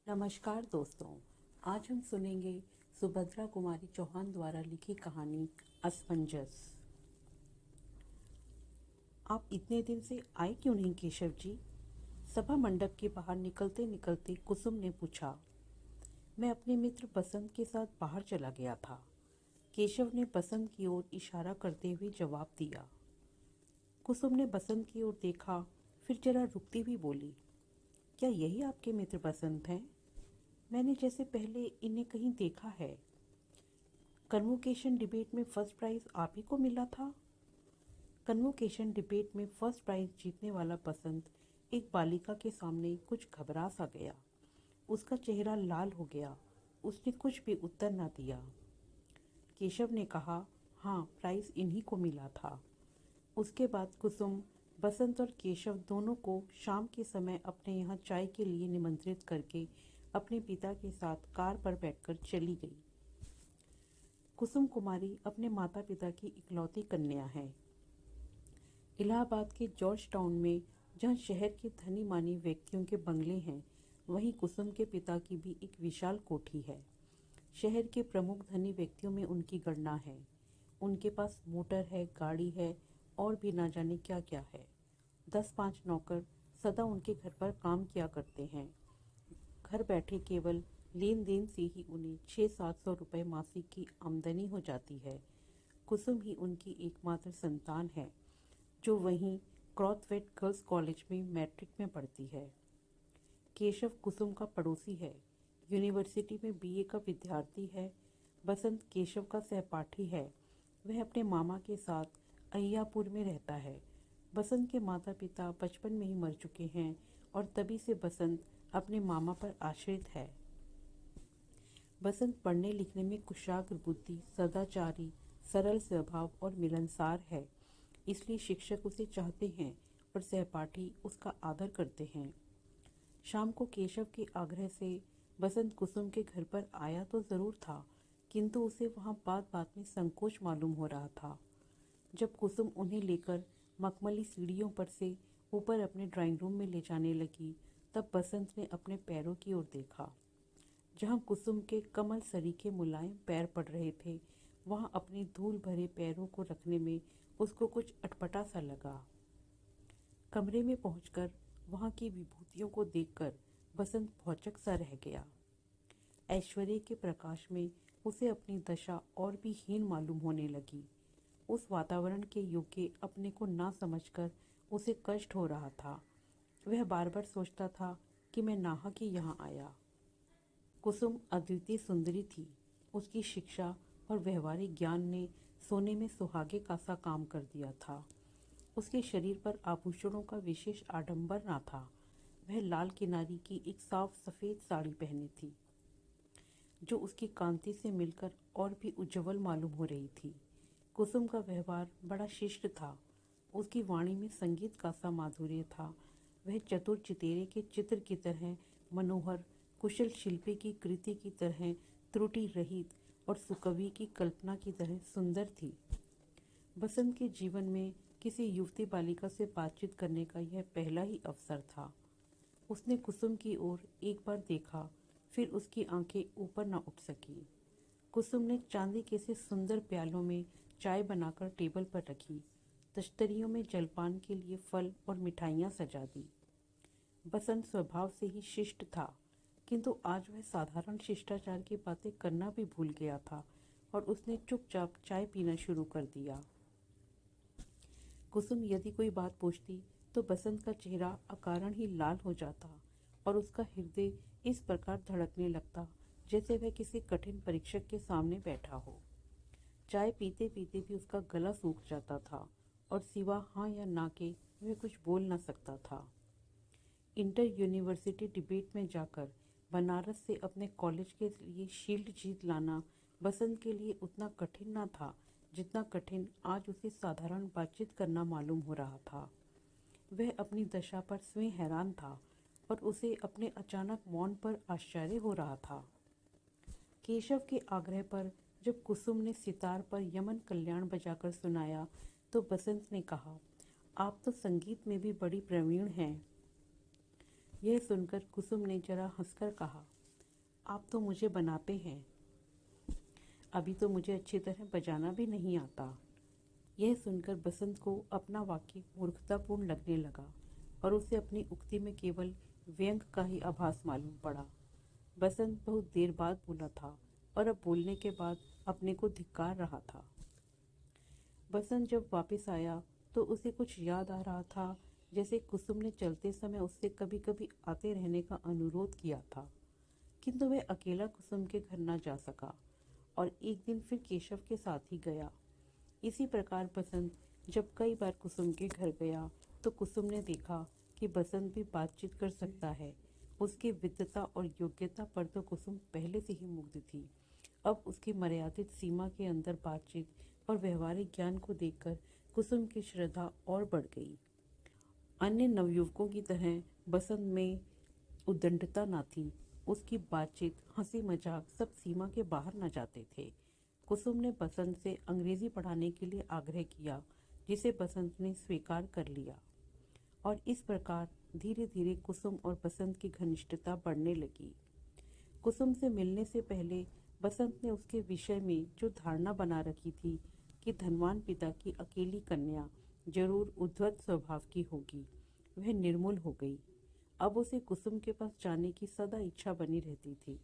नमस्कार दोस्तों। आज हम सुनेंगे सुभद्रा कुमारी चौहान द्वारा लिखी कहानी असमंजस। आप इतने दिन से आए क्यों नहीं केशव जी? सभा मंडप के बाहर निकलते निकलते कुसुम ने पूछा। मैं अपने मित्र बसंत के साथ बाहर चला गया था। केशव ने बसंत की ओर इशारा करते हुए जवाब दिया। कुसुम ने बसंत की ओर देखा, फिर जरा रुकती हुई बोली, क्या यही आपके मित्र बसंत हैं? मैंने जैसे पहले इन्हें कहीं देखा है। कन्वोकेशन डिबेट में फर्स्ट प्राइज आप ही को मिला था। कन्वोकेशन डिबेट में फर्स्ट प्राइज जीतने वाला बसंत एक बालिका के सामने कुछ घबरा सा गया। उसका चेहरा लाल हो गया। उसने कुछ भी उत्तर न दिया। केशव ने कहा, हाँ, प्राइज इन्हीं को मिला था। उसके बाद कुसुम बसंत और केशव दोनों को शाम के समय अपने यहाँ चाय के लिए निमंत्रित करके अपने पिता के साथ कार पर बैठकर चली गई। कुसुम कुमारी अपने माता पिता की इकलौती कन्या है। इलाहाबाद के जॉर्ज टाउन में, जहाँ शहर के धनी मानी व्यक्तियों के बंगले हैं, वहीं कुसुम के पिता की भी एक विशाल कोठी है। शहर के प्रमुख धनी व्यक्तियों में उनकी गणना है। उनके पास मोटर है, गाड़ी है और भी ना जाने क्या क्या है। 10-5 नौकर सदा उनके घर पर काम किया करते हैं। घर बैठे केवल लेन देन से ही उन्हें 600-700 रुपये मासिक की आमदनी हो जाती है। कुसुम ही उनकी एकमात्र संतान है, जो वहीं क्रॉथवेट गर्ल्स कॉलेज में मैट्रिक में पढ़ती है। केशव कुसुम का पड़ोसी है। यूनिवर्सिटी में बीए का विद्यार्थी है। बसंत केशव का सहपाठी है। वह अपने मामा के साथ अय्यापुर में रहता है। बसंत के माता पिता बचपन में ही मर चुके हैं और तभी से बसंत अपने मामा पर आश्रित है। बसंत पढ़ने लिखने में कुशाग्र बुद्धि, सदाचारी, सरल स्वभाव और मिलनसार है। इसलिए शिक्षक उसे चाहते हैं और सहपाठी उसका आदर करते हैं। शाम को केशव के आग्रह से बसंत कुसुम के घर पर आया तो ज़रूर था, किंतु उसे वहाँ बात बात में संकोच मालूम हो रहा था। जब कुसुम उन्हें लेकर मखमली सीढ़ियों पर से ऊपर अपने ड्राइंग रूम में ले जाने लगी, तब बसंत ने अपने पैरों की ओर देखा। जहाँ कुसुम के कमल सरीखे मुलायम पैर पड़ रहे थे, वहाँ अपने धूल भरे पैरों को रखने में उसको कुछ अटपटा सा लगा। कमरे में पहुंचकर वहाँ की विभूतियों को देखकर बसंत भौचक सा रह गया। ऐश्वर्य के प्रकाश में उसे अपनी दशा और भी हीन मालूम होने लगी। उस वातावरण के योग्य अपने को ना समझकर उसे कष्ट हो रहा था। वह बार बार सोचता था कि मैं नाहक ही यहाँ आया। कुसुम अद्वितीय सुंदरी थी। उसकी शिक्षा और व्यवहारिक ज्ञान ने सोने में सुहागे का सा काम कर दिया था। उसके शरीर पर आभूषणों का विशेष आडंबर ना था। वह लाल किनारी की एक साफ सफ़ेद साड़ी पहनी थी, जो उसकी कांति से मिलकर और भी उज्ज्वल मालूम हो रही थी। कुसुम का व्यवहार बड़ा शिष्ट था। उसकी वाणी में संगीत का सा माधुर्य था। वह चतुर चितेरे के चित्र की तरह मनोहर, कुशल शिल्पी की कृति की तरह त्रुटि रहित और सुकवि की कल्पना की तरह सुंदर थी। बसंत के जीवन में किसी युवती बालिका से बातचीत करने का यह पहला ही अवसर था। उसने कुसुम की ओर एक बार देखा, फिर उसकी आंखें ऊपर न उठ सकी। कुसुम ने चांदी के से सुंदर प्यालों में चाय बनाकर टेबल पर रखी। तश्तरियों में जलपान के लिए फल और मिठाइयाँ सजा दी। बसंत स्वभाव से ही शिष्ट था, किंतु आज वह साधारण शिष्टाचार की बातें करना भी भूल गया था और उसने चुपचाप चाय पीना शुरू कर दिया। कुसुम यदि कोई बात पूछती तो बसंत का चेहरा अकारण ही लाल हो जाता और उसका हृदय इस प्रकार धड़कने लगता जैसे वह किसी कठिन परीक्षक के सामने बैठा हो। चाय पीते पीते भी उसका गला सूख जाता था और सिवा हाँ या ना के वह कुछ बोल ना सकता था। इंटर यूनिवर्सिटी डिबेट में जाकर बनारस से अपने कॉलेज के लिए शील्ड जीत लाना बसंत के लिए उतना कठिन ना था जितना कठिन आज उसे साधारण बातचीत करना मालूम हो रहा था। वह अपनी दशा पर स्वयं हैरान था और उसे अपने अचानक मौन पर आश्चर्य हो रहा था। केशव के आग्रह पर जब कुसुम ने सितार पर यमन कल्याण बजाकर सुनाया तो बसंत ने कहा, आप तो संगीत में भी बड़ी प्रवीण हैं। यह सुनकर कुसुम ने जरा हंसकर कहा, आप तो मुझे बनाते हैं, अभी तो मुझे अच्छी तरह बजाना भी नहीं आता। यह सुनकर बसंत को अपना वाक्य मूर्खतापूर्ण लगने लगा और उसे अपनी उक्ति में केवल व्यंग का ही आभास मालूम पड़ा। बसंत बहुत देर बाद बोला था और अब बोलने के बाद अपने को धिक्कार रहा था। बसंत जब वापस आया तो उसे कुछ याद आ रहा था, जैसे कुसुम ने चलते समय उससे कभी कभी आते रहने का अनुरोध किया था, किंतु वह अकेला कुसुम के घर न जा सका और एक दिन फिर केशव के साथ ही गया। इसी प्रकार बसंत जब कई बार कुसुम के घर गया तो कुसुम ने देखा कि बसंत भी बातचीत कर सकता है। उसकी विद्वता और योग्यता पर तो कुसुम पहले से ही मुग्ध थी। अब उसकी मर्यादित सीमा के अंदर बातचीत और व्यवहारिक ज्ञान को देखकर कुसुम की श्रद्धा और बढ़ गई। अन्य नवयुवकों की तरह बसंत में उद्दंडता न थी। उसकी बातचीत, हंसी मजाक सब सीमा के बाहर न जाते थे। कुसुम ने बसंत से अंग्रेजी पढ़ाने के लिए आग्रह किया, जिसे बसंत ने स्वीकार कर लिया और इस प्रकार धीरे धीरे कुसुम और बसंत की घनिष्ठता बढ़ने लगी। कुसुम से मिलने से पहले बसंत ने उसके विषय में जो धारणा बना रखी थी कि धनवान पिता की अकेली कन्या जरूर उद्धत स्वभाव की होगी, वह निर्मूल हो गई। अब उसे कुसुम के पास जाने की सदा इच्छा बनी रहती थी।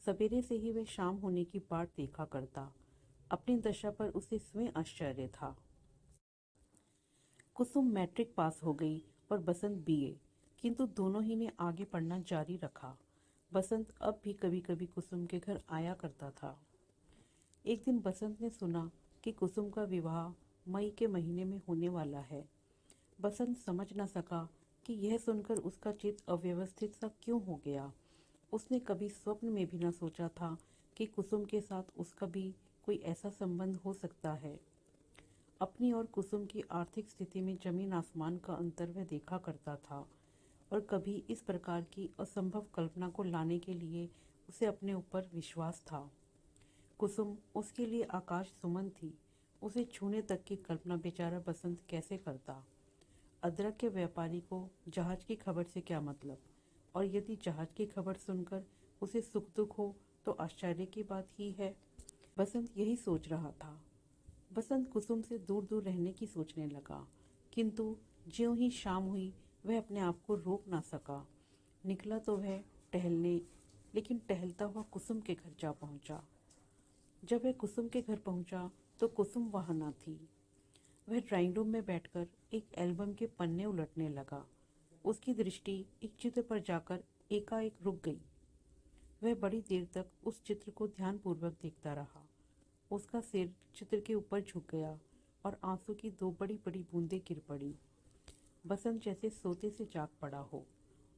सवेरे से ही वह शाम होने की बाट देखा करता। अपनी दशा पर उसे स्वयं आश्चर्य था। कुसुम मैट्रिक पास हो गई और बसंत बीए, किंतु दोनों ही ने आगे पढ़ना जारी रखा। बसंत अब भी कभी कभी कुसुम के घर आया करता था। एक दिन बसंत ने सुना कि कुसुम का विवाह मई के महीने में होने वाला है। बसंत समझ न सका कि यह सुनकर उसका चित्त अव्यवस्थित सा क्यों हो गया। उसने कभी स्वप्न में भी न सोचा था कि कुसुम के साथ उसका भी कोई ऐसा संबंध हो सकता है। अपनी और कुसुम की आर्थिक स्थिति में जमीन आसमान का अंतर वह देखा करता था और कभी इस प्रकार की असंभव कल्पना को लाने के लिए उसे अपने ऊपर विश्वास था। कुसुम उसके लिए आकाश सुमन थी। उसे छूने तक की कल्पना बेचारा बसंत कैसे करता। अदरक के व्यापारी को जहाज की खबर से क्या मतलब, और यदि जहाज की खबर सुनकर उसे सुख दुख हो तो आश्चर्य की बात ही है। बसंत यही सोच रहा था। बसंत कुसुम से दूर दूर रहने की सोचने लगा, किंतु ज्यों ही शाम हुई वह अपने आप को रोक ना सका। निकला तो वह टहलने, लेकिन टहलता हुआ कुसुम के घर जा पहुंचा। जब वह कुसुम के घर पहुंचा तो कुसुम वहां न थी। वह ड्राइंग रूम में बैठकर एक एल्बम के पन्ने उलटने लगा। उसकी दृष्टि एक चित्र पर जाकर एकाएक रुक गई। वह बड़ी देर तक उस चित्र को ध्यानपूर्वक देखता रहा। उसका सिर चित्र के ऊपर झुक गया और आंसू की दो बड़ी बड़ी बूंदें गिर पड़ी। बसंत जैसे सोते से जाग पड़ा हो।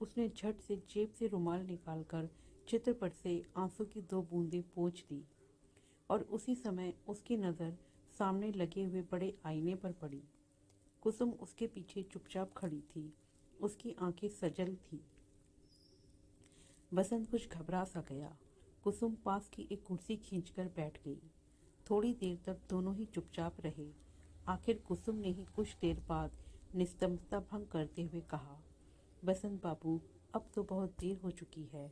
उसने झट से जेब से रुमाल निकालकर चित्र पर से आंसू की दो बूंदें पोंछ दी और उसी समय उसकी नज़र सामने लगे हुए बड़े आईने पर पड़ी। कुसुम उसके पीछे चुपचाप खड़ी थी। उसकी आंखें सजल थी। बसंत कुछ घबरा सा गया। कुसुम पास की एक कुर्सी खींचकर बैठ गई। थोड़ी देर तक दोनों ही चुपचाप रहे। आखिर कुसुम ने ही कुछ देर बाद निस्तंभता भंग करते हुए कहा, बसंत बाबू, अब तो बहुत देर हो चुकी है।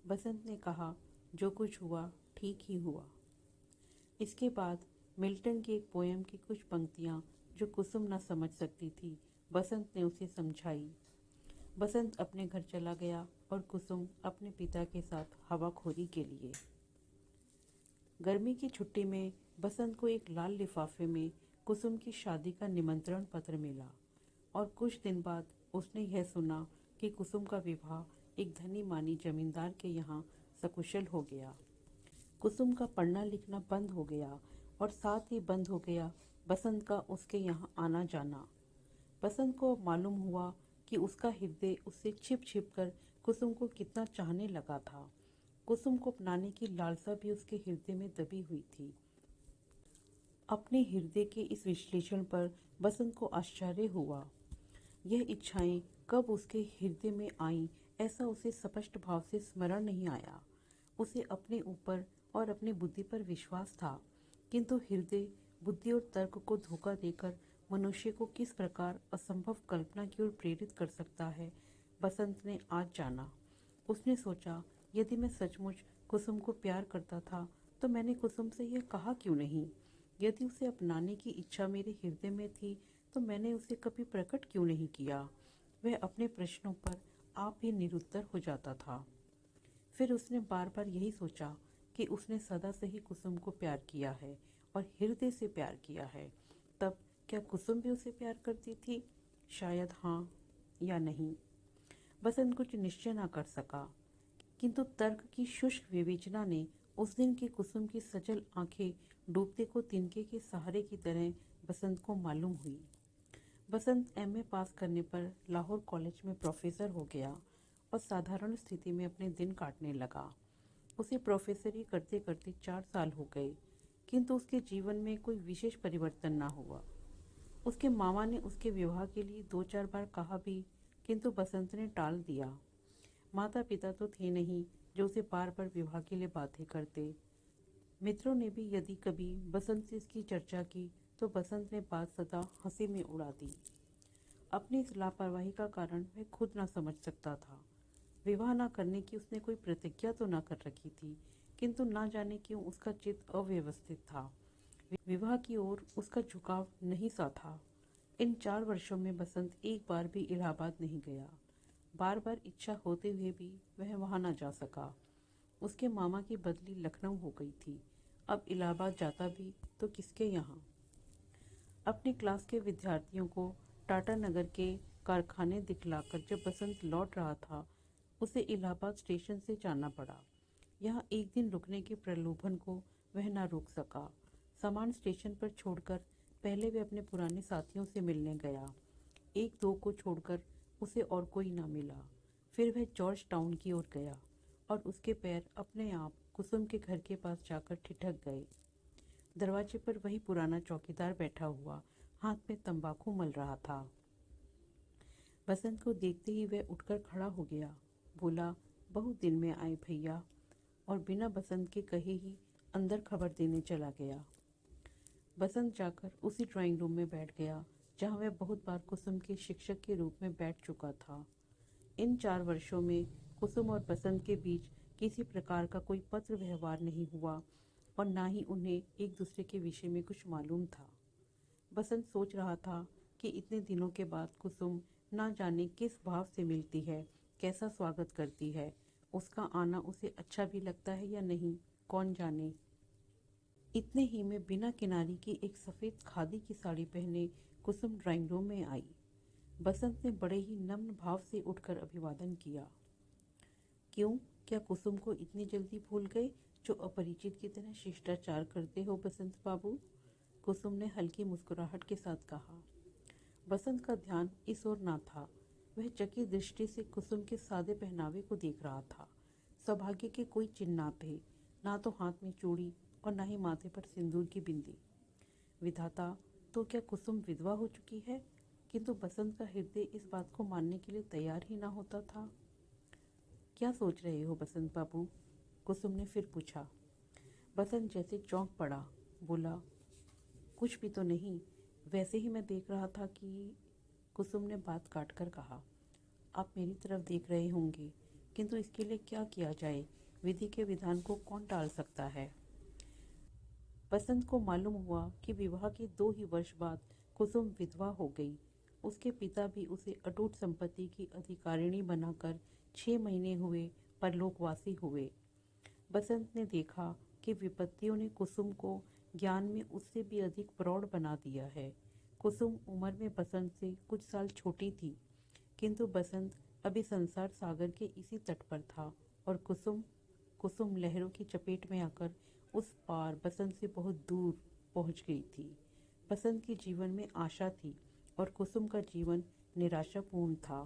बसंत ने कहा, जो कुछ हुआ ठीक ही हुआ। इसके बाद मिल्टन की एक पोयम की कुछ पंक्तियाँ जो कुसुम न समझ सकती थी, बसंत ने उसे समझाई। बसंत अपने घर चला गया और कुसुम अपने पिता के साथ हवाखोरी के लिए। गर्मी की छुट्टी में बसंत को एक लाल लिफाफे में कुसुम की शादी का निमंत्रण पत्र मिला और कुछ दिन बाद उसने यह सुना कि कुसुम का विवाह एक धनी मानी जमींदार के यहाँ सकुशल हो गया। कुसुम का पढ़ना लिखना बंद हो गया और साथ ही बंद हो गया बसंत का उसके यहाँ आना जाना। बसंत को मालूम हुआ कि उसका हृदय उससे छिप छिप कर कुसुम को कितना चाहने लगा था। कुसुम को अपनाने की लालसा भी उसके हृदय में दबी हुई थी। अपने हृदय के इस विश्लेषण पर बसंत को आश्चर्य हुआ। यह इच्छाएं कब उसके हृदय में आईं, ऐसा उसे स्पष्ट भाव से स्मरण नहीं आया। उसे अपने ऊपर और अपनी बुद्धि पर विश्वास था, किंतु हृदय बुद्धि और तर्क को धोखा देकर मनुष्य को किस प्रकार असंभव कल्पना की ओर प्रेरित कर सकता है, बसंत ने आज जाना। उसने सोचा यदि मैं सचमुच कुसुम को प्यार करता था तो मैंने कुसुम से यह कहा क्यों नहीं? यदि उसे अपनाने की इच्छा मेरे हृदय में थी तो मैंने उसे कभी प्रकट क्यों नहीं किया? वह अपने प्रश्नों पर आप ही निरुत्तर हो जाता था। फिर उसने बार बार यही सोचा कि उसने सदा से ही कुसुम को प्यार किया है और हृदय से प्यार किया है। तब क्या कुसुम भी उसे प्यार करती थी? शायद हाँ या नहीं। बसंत कुछ निश्चय ना कर सका, किंतु तर्क की शुष्क विवेचना ने उस दिन की कुसुम की सजल आंखें डूबते को तिनके के सहारे की तरह बसंत को मालूम हुई। बसंत एमए पास करने पर लाहौर कॉलेज में प्रोफेसर हो गया और साधारण स्थिति में अपने दिन काटने लगा। उसे प्रोफेसरी करते करते 4 साल हो गए, किंतु उसके जीवन में कोई विशेष परिवर्तन ना हुआ। उसके मामा ने उसके विवाह के लिए 2-4 बार कहा भी, किंतु बसंत ने टाल दिया। माता पिता तो थे नहीं जो उसे बार बार विवाह के लिए बाध्य करते। मित्रों ने भी यदि कभी बसंत से इसकी चर्चा की तो बसंत ने बात सदा हंसी में उड़ा दी। अपनी इस लापरवाही का कारण वह खुद ना समझ सकता था। विवाह ना करने की उसने कोई प्रतिज्ञा तो ना कर रखी थी, किंतु ना जाने क्यों उसका चित्त अव्यवस्थित था। विवाह की ओर उसका झुकाव नहीं सा था। इन 4 वर्षों में बसंत एक बार भी इलाहाबाद नहीं गया। बार बार इच्छा होते हुए भी वह वहां ना जा सका। उसके मामा की बदली लखनऊ हो गई थी। अब इलाहाबाद जाता भी तो किसके यहाँ? अपनी क्लास के विद्यार्थियों को टाटा नगर के कारखाने दिखलाकर जब बसंत लौट रहा था, उसे इलाहाबाद स्टेशन से जाना पड़ा। यहाँ एक दिन रुकने के प्रलोभन को वह ना रोक सका। सामान स्टेशन पर छोड़कर पहले वह अपने पुराने साथियों से मिलने गया। 1-2 को छोड़कर उसे और कोई ना मिला। फिर वह जॉर्ज टाउन की ओर गया और उसके पैर अपने आप कुसुम के घर के पास जाकर ठिठक गए। दरवाजे पर वही पुराना चौकीदार बैठा हुआ हाथ में तंबाकू मल रहा था। बसंत को देखते ही वह उठकर खड़ा हो गया। बोला, बहुत दिन में आए भैया, और बिना बसंत के कहे ही अंदर खबर देने चला गया। बसंत जाकर उसी ड्राइंग रूम में बैठ गया जहाँ वह बहुत बार कुसुम के शिक्षक के रूप में बैठ चुका था। इन 4 वर्षों में कुसुम और बसंत के बीच किसी प्रकार का कोई पत्र व्यवहार नहीं हुआ और ना ही उन्हें एक दूसरे के विषय में कुछ मालूम था। बसंत सोच रहा था कि इतने दिनों के बाद कुसुम ना जाने किस भाव से मिलती है, कैसा स्वागत करती है, उसका आना उसे अच्छा भी लगता है या नहीं, कौन जाने। इतने ही में बिना किनारी की एक सफ़ेद खादी की साड़ी पहने कुसुम ड्राइंग रूम में आई। बसंत ने बड़े ही नम्र भाव से उठकर अभिवादन किया। क्यों, क्या कुसुम को इतनी जल्दी भूल गए जो अपरिचित की तरह शिष्टाचार करते हो बसंत बाबू? कुसुम ने हल्की मुस्कुराहट के साथ कहा। बसंत का ध्यान इस ओर ना था। वह चकित दृष्टि से कुसुम के सादे पहनावे को देख रहा था। सौभाग्य के कोई चिन्ह ना थे, ना तो हाथ में चूड़ी और ना ही माथे पर सिंदूर की बिंदी। विधाता, तो क्या कुसुम विधवा हो चुकी है? किंतु बसंत का हृदय इस बात को मानने के लिए तैयार ही ना होता था। क्या सोच रहे हो बसंत बाबू? कुसुम ने फिर पूछा। बसंत जैसे चौंक पड़ा। बोला, कुछ भी तो नहीं, वैसे ही मैं देख रहा था कि। कुसुम ने बात काट कर कहा, आप मेरी तरफ देख रहे होंगे, किंतु इसके लिए क्या किया जाए? विधि के विधान को कौन टाल सकता है? बसंत को मालूम हुआ कि विवाह के 2 ही वर्ष बाद कुसुम विधवा हो गई। उसके पिता भी उसे अटूट संपत्ति की अधिकारिणी बनाकर 6 महीने हुए परलोकवासी हुए। बसंत ने देखा कि विपत्तियों ने कुसुम को ज्ञान में उससे भी अधिक प्रौढ़ बना दिया है। कुसुम उम्र में बसंत से कुछ साल छोटी थी, किंतु बसंत अभी संसार सागर के इसी तट पर था और कुसुम कुसुम लहरों की चपेट में आकर उस पार बसंत से बहुत दूर पहुंच गई थी। बसंत के जीवन में आशा थी और कुसुम का जीवन निराशापूर्ण था।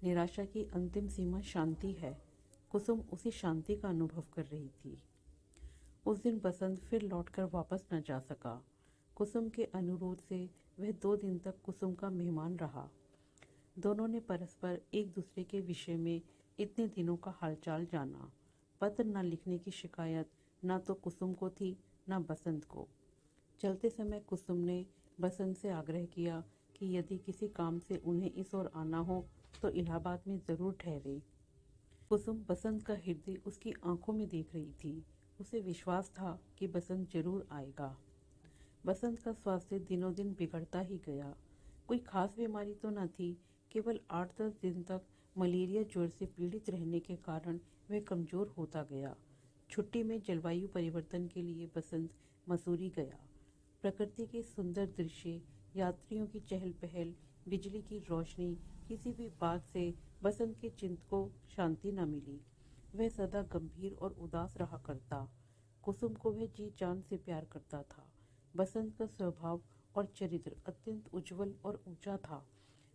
निराशा की अंतिम सीमा शांति है। कुसुम उसी शांति का अनुभव कर रही थी। उस दिन बसंत फिर लौटकर वापस न जा सका। कुसुम के अनुरोध से वह 2 दिन तक कुसुम का मेहमान रहा। दोनों ने परस्पर एक दूसरे के विषय में इतने दिनों का हालचाल जाना। पत्र न लिखने की शिकायत न तो कुसुम को थी न बसंत को। चलते समय कुसुम ने बसंत से आग्रह किया कि यदि किसी काम से उन्हें इस ओर आना हो तो इलाहाबाद में ज़रूर ठहरे। कुसुम बसंत का हृदय उसकी आंखों में देख रही थी। उसे विश्वास था कि बसंत जरूर आएगा। बसंत का स्वास्थ्य दिनों दिन बिगड़ता ही गया। कोई खास बीमारी तो न थी, केवल 8-10 दिन तक मलेरिया ज्वर से पीड़ित रहने के कारण वह कमजोर होता गया। छुट्टी में जलवायु परिवर्तन के लिए बसंत मसूरी गया। प्रकृति के सुंदर दृश्य, यात्रियों की चहल पहल, बिजली की रोशनी, किसी भी बात से बसंत के चित्त को शांति न मिली। वह सदा गंभीर और उदास रहा करता। कुसुम को वह जी जान से प्यार करता था। बसंत का स्वभाव और चरित्र अत्यंत उज्जवल और ऊंचा था।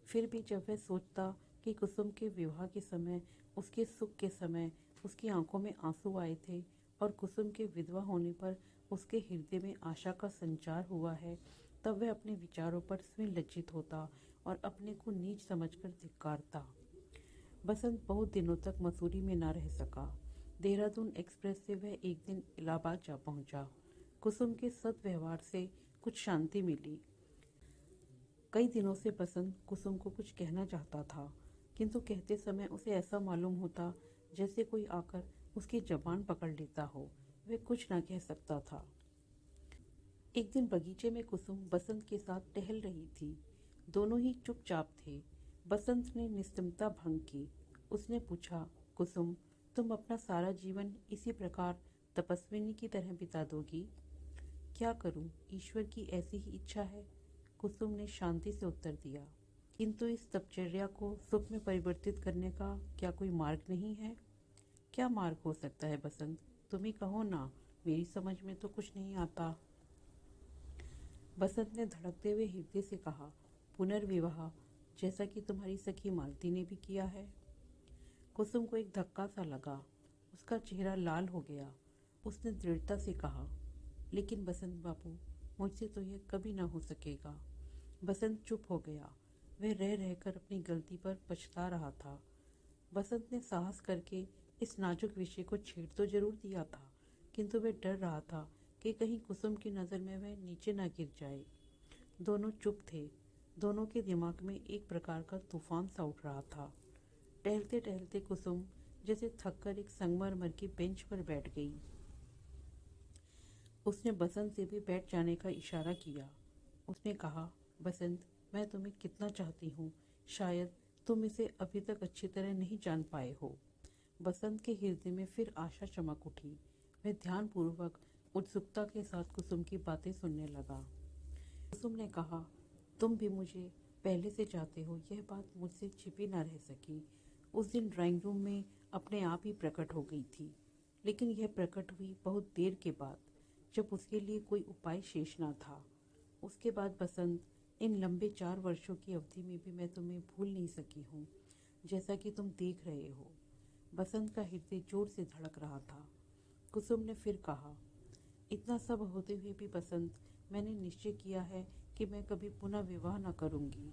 फिर भी जब वह सोचता कि कुसुम के विवाह के समय, उसके सुख के समय उसकी आंखों में आंसू आए थे और कुसुम के विधवा होने पर उसके हृदय में आशा का संचार हुआ है, तब वह अपने विचारों पर स्वयं लज्जित होता और अपने को नीच समझकर धिक्कारता। बसंत बहुत दिनों तक मसूरी में न रह सका। देहरादून एक्सप्रेस से वह एक दिन इलाहाबाद जा पहुंचा। कुसुम के सद्व्यवहार से कुछ शांति मिली। कई दिनों से बसंत कुसुम को कुछ कहना चाहता था, किंतु कहते समय उसे ऐसा मालूम होता जैसे कोई आकर उसकी जबान पकड़ लेता हो। वह कुछ न कह सकता था। एक दिन बगीचे में कुसुम बसंत के साथ टहल रही थी। दोनों ही चुपचाप थे। बसंत ने निस्तंभता भंग की। उसने पूछा, कुसुम, तुम अपना सारा जीवन इसी प्रकार तपस्विनी की तरह बिता दोगी? क्या करूं, ईश्वर की ऐसी ही इच्छा है, कुसुम ने शांति से उत्तर दिया। किंतु इस तपश्चर्या को सुख में परिवर्तित करने का क्या कोई मार्ग नहीं है? क्या मार्ग हो सकता है बसंत? तुम ही कहो ना, मेरी समझ में तो कुछ नहीं आता। बसंत ने धड़कते हुए हृदय से कहा, पुनर्विवाह, जैसा कि तुम्हारी सखी मालती ने भी किया है। कुसुम को एक धक्का सा लगा। उसका चेहरा लाल हो गया। उसने दृढ़ता से कहा, लेकिन बसंत बाबू, मुझसे तो यह कभी ना हो सकेगा। बसंत चुप हो गया। वह रह रहकर अपनी गलती पर पछता रहा था। बसंत ने साहस करके इस नाजुक विषय को छेड़ तो जरूर दिया था, किंतु वह डर रहा था कि कहीं कुसुम की नज़र में वह नीचे ना गिर जाए। दोनों चुप थे। दोनों के दिमाग में एक प्रकार का तूफान सा उठ रहा था। टहलते टहलते कुसुम जैसे थककर एक संगमरमर की बेंच पर बैठ गई। उसने बसंत से भी बैठ जाने का इशारा किया। उसने कहा, बसंत, मैं तुम्हें कितना चाहती हूँ, शायद तुम इसे अभी तक अच्छी तरह नहीं जान पाए हो। बसंत के हृदय में फिर आशा चमक उठी। वह ध्यानपूर्वक उत्सुकता के साथ कुसुम की बातें सुनने लगा। कुसुम ने कहा, तुम भी मुझे पहले से चाहते हो, यह बात मुझसे छिपी न रह सकी। उस दिन ड्राइंग रूम में अपने आप ही प्रकट हो गई थी, लेकिन यह प्रकट हुई बहुत देर के बाद, जब उसके लिए कोई उपाय शेष न था। उसके बाद बसंत, इन लंबे 4 वर्षों की अवधि में भी मैं तुम्हें भूल नहीं सकी हूँ, जैसा कि तुम देख रहे हो। बसंत का हृदय जोर से धड़क रहा था। कुसुम ने फिर कहा, इतना सब होते हुए भी बसंत, मैंने निश्चय किया है कि मैं कभी पुनः विवाह न करूंगी।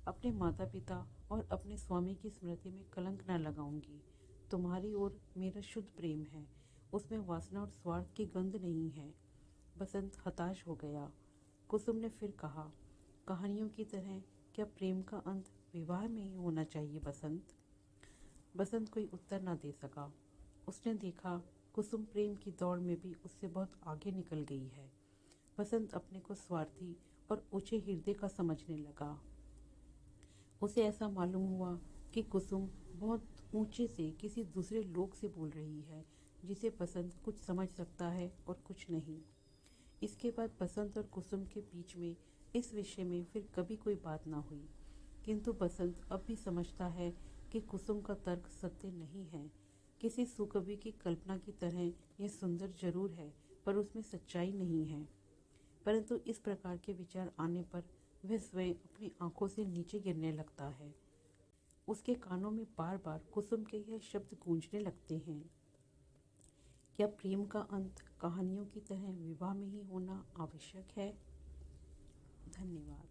अपने माता पिता और अपने स्वामी की स्मृति में कलंक न लगाऊंगी। तुम्हारी ओर मेरा शुद्ध प्रेम है, उसमें वासना और स्वार्थ की गंध नहीं है। बसंत हताश हो गया। कुसुम ने फिर कहा, कहानियों की तरह क्या प्रेम का अंत विवाह में ही होना चाहिए बसंत? बसंत कोई उत्तर न दे सका। उसने देखा कुसुम प्रेम की दौड़ में भी उससे बहुत आगे निकल गई है। बसंत अपने को स्वार्थी और ऊंचे हृदय का समझने लगा। उसे ऐसा मालूम हुआ कि कुसुम बहुत ऊंचे से किसी दूसरे लोक से बोल रही है, जिसे बसंत कुछ समझ सकता है और कुछ नहीं। इसके बाद बसंत और कुसुम के बीच में इस विषय में फिर कभी कोई बात ना हुई, किंतु बसंत अब भी समझता है कि कुसुम का तर्क सत्य नहीं है। किसी सुकवि की कल्पना की तरह यह सुंदर जरूर है, पर उसमें सच्चाई नहीं है। परंतु इस प्रकार के विचार आने पर वह स्वयं अपनी आंखों से नीचे गिरने लगता है। उसके कानों में बार बार कुसुम के यह शब्द गूंजने लगते हैं, क्या प्रेम का अंत कहानियों की तरह विवाह में ही होना आवश्यक है? धन्यवाद।